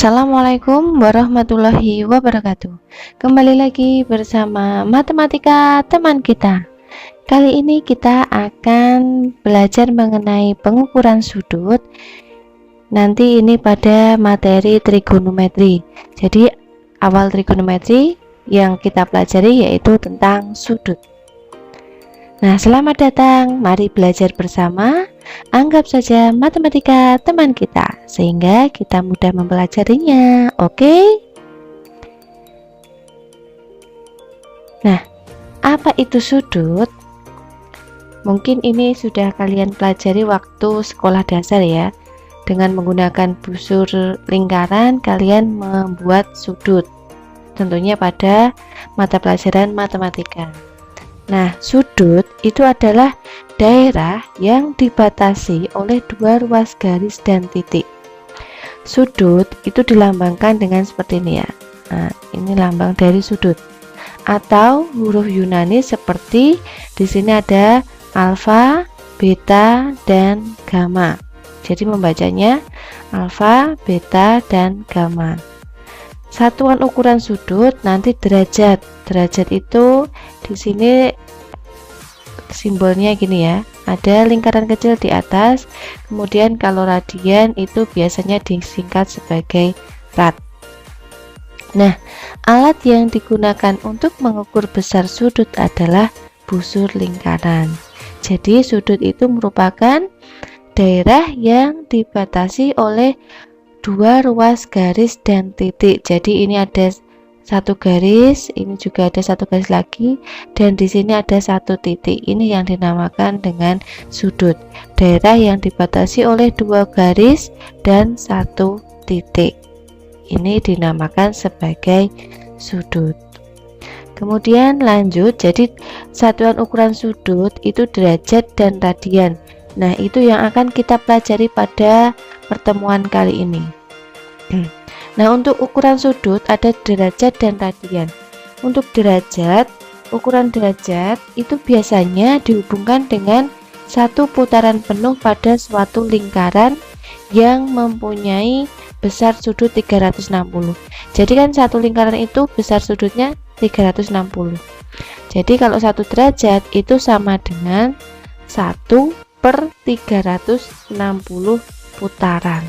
Assalamualaikum warahmatullahi wabarakatuh. Kembali lagi bersama matematika teman kita. Kali ini kita akan belajar mengenai pengukuran sudut. Nanti ini pada materi trigonometri. Jadi awal trigonometri yang kita pelajari yaitu tentang sudut. Nah, selamat datang. Mari belajar bersama. Anggap saja matematika teman kita, sehingga kita mudah mempelajarinya. Oke? Nah, apa itu sudut? Mungkin ini sudah kalian pelajari waktu sekolah dasar ya. Dengan menggunakan busur lingkaran, kalian membuat sudut. Tentunya pada mata pelajaran matematika. Nah, sudut itu adalah daerah yang dibatasi oleh dua ruas garis dan titik. Sudut itu dilambangkan dengan seperti ini ya. Nah, ini lambang dari sudut. Atau huruf Yunani seperti di sini ada alfa, beta, dan gamma. Jadi membacanya alfa, beta, dan gamma. Satuan ukuran sudut nanti derajat. Derajat itu di sini simbolnya gini ya. Ada lingkaran kecil di atas. Kemudian kalau radian itu biasanya disingkat sebagai rad. Nah, alat yang digunakan untuk mengukur besar sudut adalah busur lingkaran. Jadi sudut itu merupakan daerah yang dibatasi oleh dua ruas garis dan titik. Jadi ini ada satu garis, ini juga ada satu garis lagi, dan di sini ada satu titik. Ini yang dinamakan dengan sudut. Daerah yang dibatasi oleh dua garis dan satu titik. Ini dinamakan sebagai sudut. Kemudian lanjut, jadi satuan ukuran sudut itu derajat dan radian. Nah, itu yang akan kita pelajari pada pertemuan kali ini. Nah, untuk ukuran sudut ada derajat dan radian. Untuk derajat, ukuran derajat itu biasanya dihubungkan dengan satu putaran penuh pada suatu lingkaran yang mempunyai besar sudut 360. Jadi kan satu lingkaran itu besar sudutnya 360. Jadi kalau satu derajat itu sama dengan 1/360 putaran.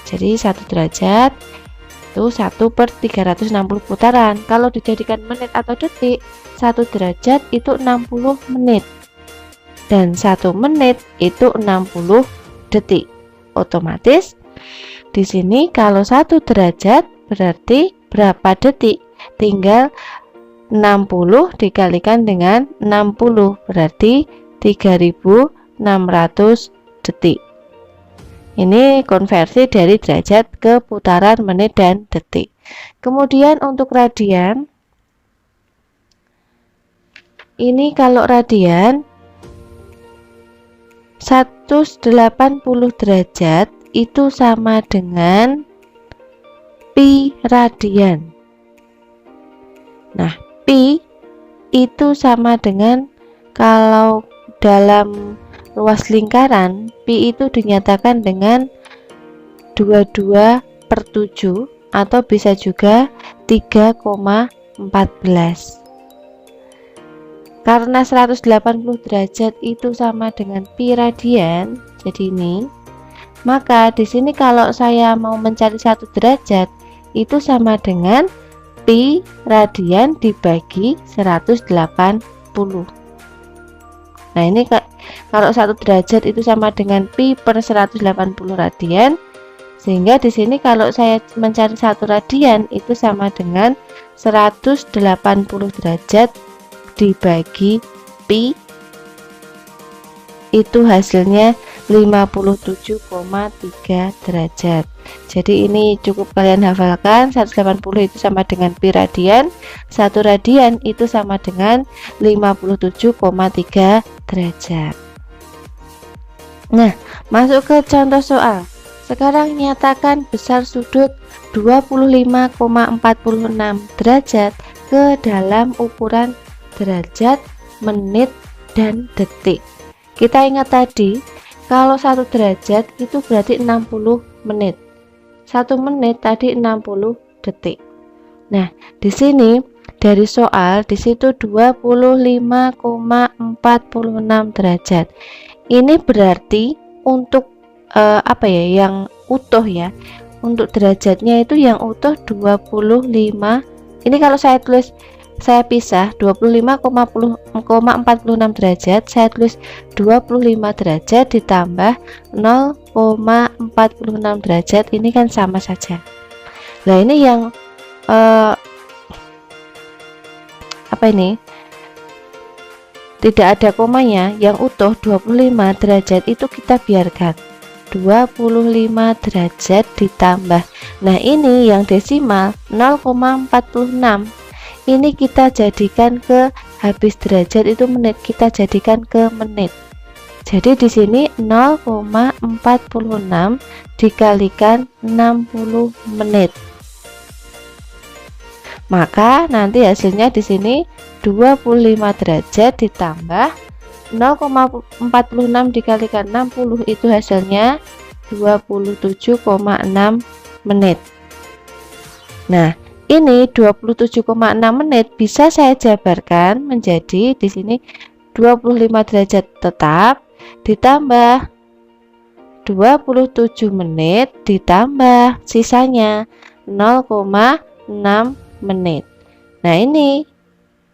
Jadi 1 derajat itu 1/360 putaran. Kalau dijadikan menit atau detik, 1 derajat itu 60 menit. Dan 1 menit itu 60 detik. Otomatis di sini kalau 1 derajat berarti berapa detik? Tinggal 60 dikalikan dengan 60 berarti 3600 detik. Ini konversi dari derajat ke putaran menit dan detik. Kemudian untuk radian, ini kalau radian 180 derajat itu sama dengan pi radian. Nah, pi itu sama dengan, kalau dalam ruas lingkaran, pi itu dinyatakan dengan 22/7 atau bisa juga 3,14. Karena 180 derajat itu sama dengan pi radian, jadi ini, maka di sini kalau saya mau mencari 1 derajat itu sama dengan pi radian dibagi 180. Nah, ini kalau 1 derajat itu sama dengan pi per 180 radian, sehingga di sini kalau saya mencari 1 radian itu sama dengan 180 derajat dibagi pi, itu hasilnya 57,3 derajat. Jadi ini cukup kalian hafalkan, 180 itu sama dengan pi radian, 1 radian itu sama dengan 57,3 derajat. Nah, masuk ke contoh soal. Sekarang nyatakan besar sudut 25,46 derajat ke dalam ukuran derajat, menit, dan detik. Kita ingat tadi, kalau 1 derajat itu berarti 60 menit. 1 menit tadi 60 detik. Nah, di sini dari soal di situ 25,46 derajat. Ini berarti untuk apa ya, yang utuh ya. Untuk derajatnya itu yang utuh 25. Ini kalau saya tulis, saya pisah 25,46 derajat, saya tulis 25 derajat ditambah 0,46 derajat, ini kan sama saja. Nah, ini yang apa ini? Tidak ada komanya, yang utuh 25 derajat itu kita biarkan. 25 derajat ditambah. Nah, ini yang desimal 0,46. Ini kita jadikan ke habis derajat itu menit, kita jadikan ke menit. Jadi di sini 0,46 dikalikan 60 menit. Maka nanti hasilnya di sini 25 derajat ditambah 0,46 dikalikan 60 itu hasilnya 27,6 menit. Nah, ini 27,6 menit bisa saya jabarkan menjadi di sini 25 derajat tetap ditambah 27 menit ditambah sisanya 0,6 menit. Nah, ini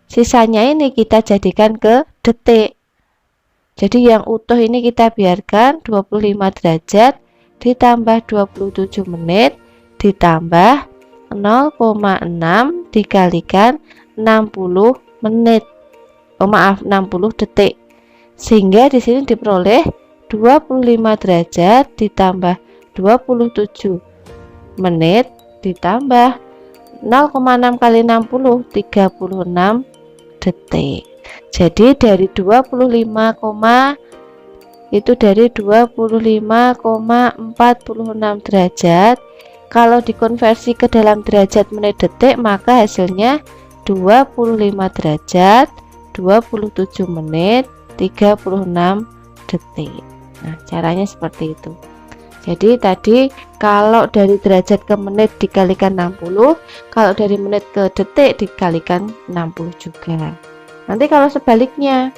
sisanya ini kita jadikan ke detik. Jadi yang utuh ini kita biarkan 25 derajat ditambah 27 menit ditambah 0,6 dikalikan 60 menit. Oh maaf, 60 detik. Sehingga di sini diperoleh 25 derajat ditambah 27 menit ditambah 0,6 kali 60 36 detik. Jadi dari 25, itu dari 25,46 derajat. Kalau dikonversi ke dalam derajat menit detik, maka hasilnya 25 derajat 27 menit 36 detik. Nah, caranya seperti itu. Jadi tadi kalau dari derajat ke menit dikalikan 60, kalau dari menit ke detik dikalikan 60 juga. Nanti kalau sebaliknya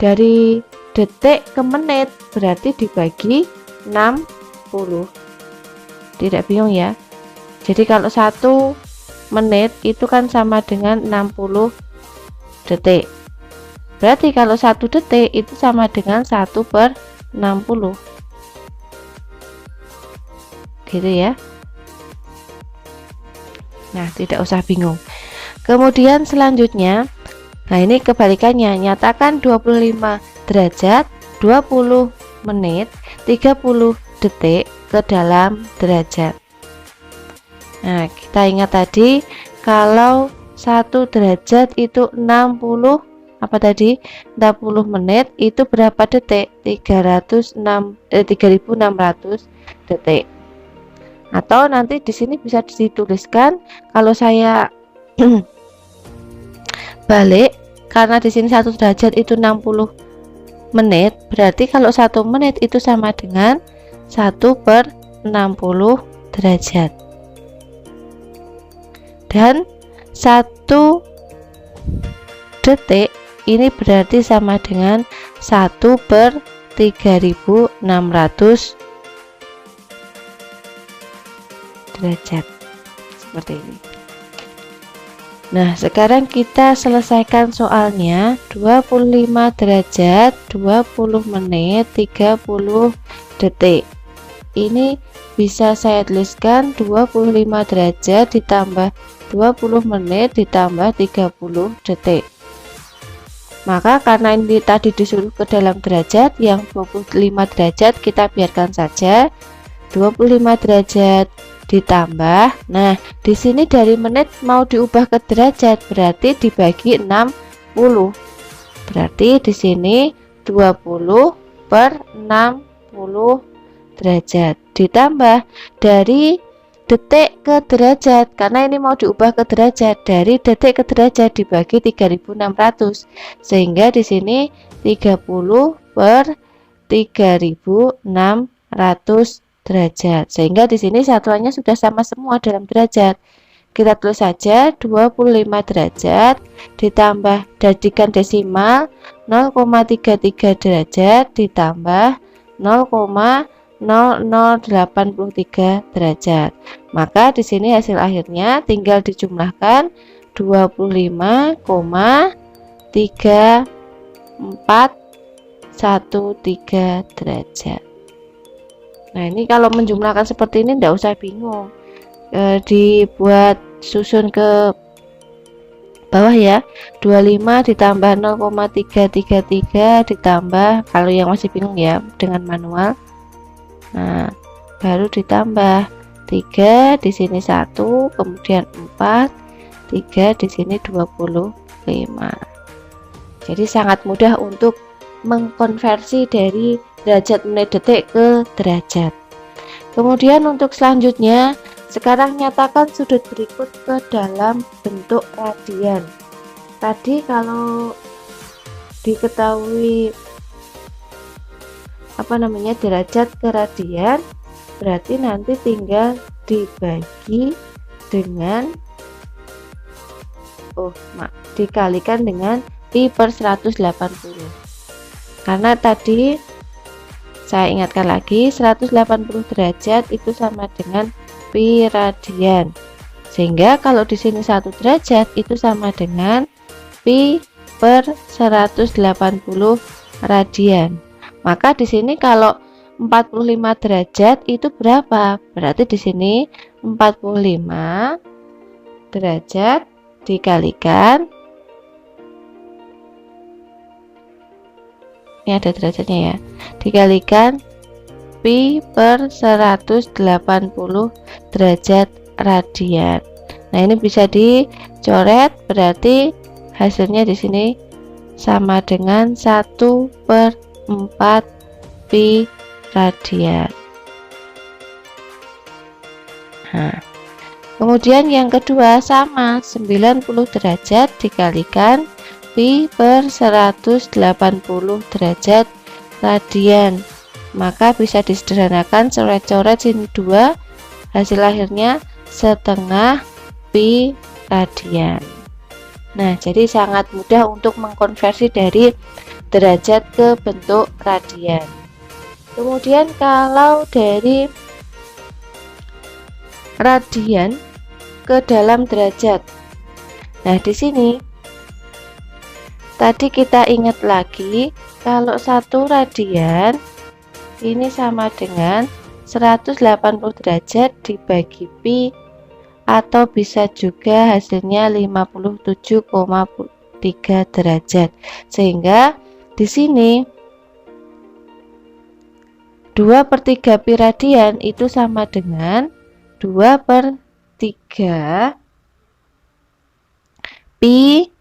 dari detik ke menit berarti dibagi 60. Tidak bingung ya. Jadi kalau 1 menit itu kan sama dengan 60 detik. Berarti kalau 1 detik itu sama dengan 1/60. Gitu ya. Nah, tidak usah bingung. Kemudian selanjutnya, nah ini kebalikannya, nyatakan 25 derajat 20 menit 30 detik ke dalam derajat. Nah, kita ingat tadi kalau 1 derajat itu 60 apa tadi? 60 menit itu berapa detik? 3600 detik. Atau nanti di sini bisa dituliskan kalau saya balik, karena di sini 1 derajat itu 60 menit, berarti kalau 1 menit itu sama dengan 1/60 derajat. Dan 1 detik ini berarti sama dengan 1/3600 derajat. Seperti ini. Nah, sekarang kita selesaikan soalnya. 25 derajat 20 menit 30 detik. Ini bisa saya tuliskan 25 derajat ditambah 20 menit ditambah 30 detik. Maka karena ini tadi disuruh ke dalam derajat, yang 25 derajat kita biarkan saja. 25 derajat ditambah, nah di sini dari menit mau diubah ke derajat berarti dibagi 60. Berarti di sini 20/60 derajat ditambah dari detik ke derajat, karena ini mau diubah ke derajat, dari detik ke derajat dibagi 3600, sehingga di sini 30/3600 derajat. Sehingga di sini satuannya sudah sama semua dalam derajat. Kita tulis saja 25 derajat ditambah jadikan desimal 0,33 derajat ditambah 0,0083 derajat. Maka di sini hasil akhirnya tinggal dijumlahkan 25,3413 derajat. Nah, ini kalau menjumlahkan seperti ini tidak usah bingung. Dibuat susun ke bawah ya. 25 ditambah 0,333 ditambah, kalau yang masih bingung ya dengan manual. Nah, baru ditambah 3 di sini 1, kemudian 4, 3 di sini 25. Jadi sangat mudah untuk mengkonversi dari derajat menit detik ke derajat. Kemudian untuk selanjutnya, sekarang nyatakan sudut berikut ke dalam bentuk radian. Tadi kalau diketahui derajat ke radian, berarti nanti tinggal dibagi dengan dikalikan dengan pi per 180. Karena tadi saya ingatkan lagi 180 derajat itu sama dengan pi radian. Sehingga kalau di sini 1 derajat itu sama dengan pi per 180 radian. Maka di sini kalau 45 derajat itu berapa? Berarti di sini 45 derajat dikalikan, ini ada derajatnya ya, dikalikan pi per 180 derajat radian. Nah, ini bisa dicoret, berarti hasilnya di sini sama dengan 1/4 pi radian. Nah, kemudian yang kedua sama 90 derajat dikalikan pi per 180 derajat radian. Maka bisa disederhanakan, coret-coret sini 2, hasil akhirnya setengah pi radian. Nah, jadi sangat mudah untuk mengkonversi dari derajat ke bentuk radian. Kemudian kalau dari radian ke dalam derajat, nah di sini tadi kita ingat lagi kalau 1 radian ini sama dengan 180 derajat dibagi pi, atau bisa juga hasilnya 57,3 derajat. Sehingga di sini 2/3 pi radian itu sama dengan 2/3 pi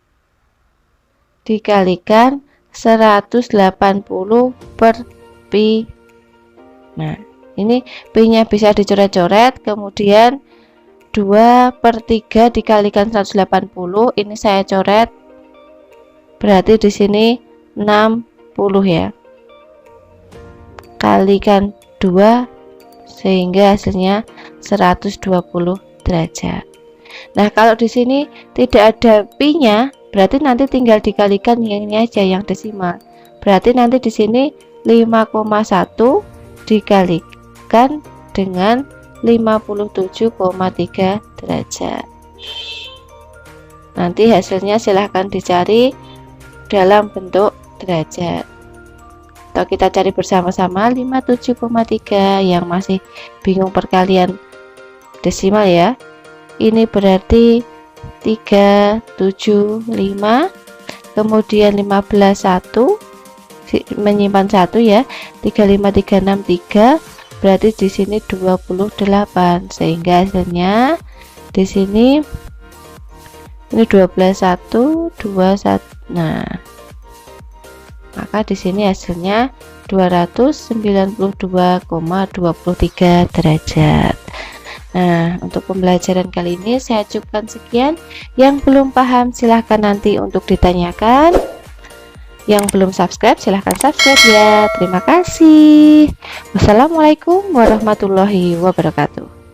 dikalikan 180 per pi. Nah, ini pi-nya bisa dicoret-coret, kemudian 2/3 dikalikan 180, ini saya coret, berarti di sini 60 ya, kalikan 2 sehingga hasilnya 120 derajat. Nah, kalau di sini tidak ada pi-nya, berarti nanti tinggal dikalikan yang ini aja, yang desimal. Berarti nanti di sini 5,1 dikalikan dengan 57,3 derajat. Nanti hasilnya silahkan dicari dalam bentuk derajat, atau kita cari bersama-sama 57,3. yang masih bingung perkalian desimal ya, ini berarti 375, kemudian 15 1 menyimpan 1 ya, 35363, berarti di sini 28, sehingga hasilnya di sini ini 12 1 21. Nah, maka di sini hasilnya 292,23 derajat. Nah, untuk pembelajaran kali ini saya cukupkan sekian. Yang belum paham silahkan nanti untuk ditanyakan. Yang belum subscribe silahkan subscribe ya. Terima kasih. Wassalamualaikum warahmatullahi wabarakatuh.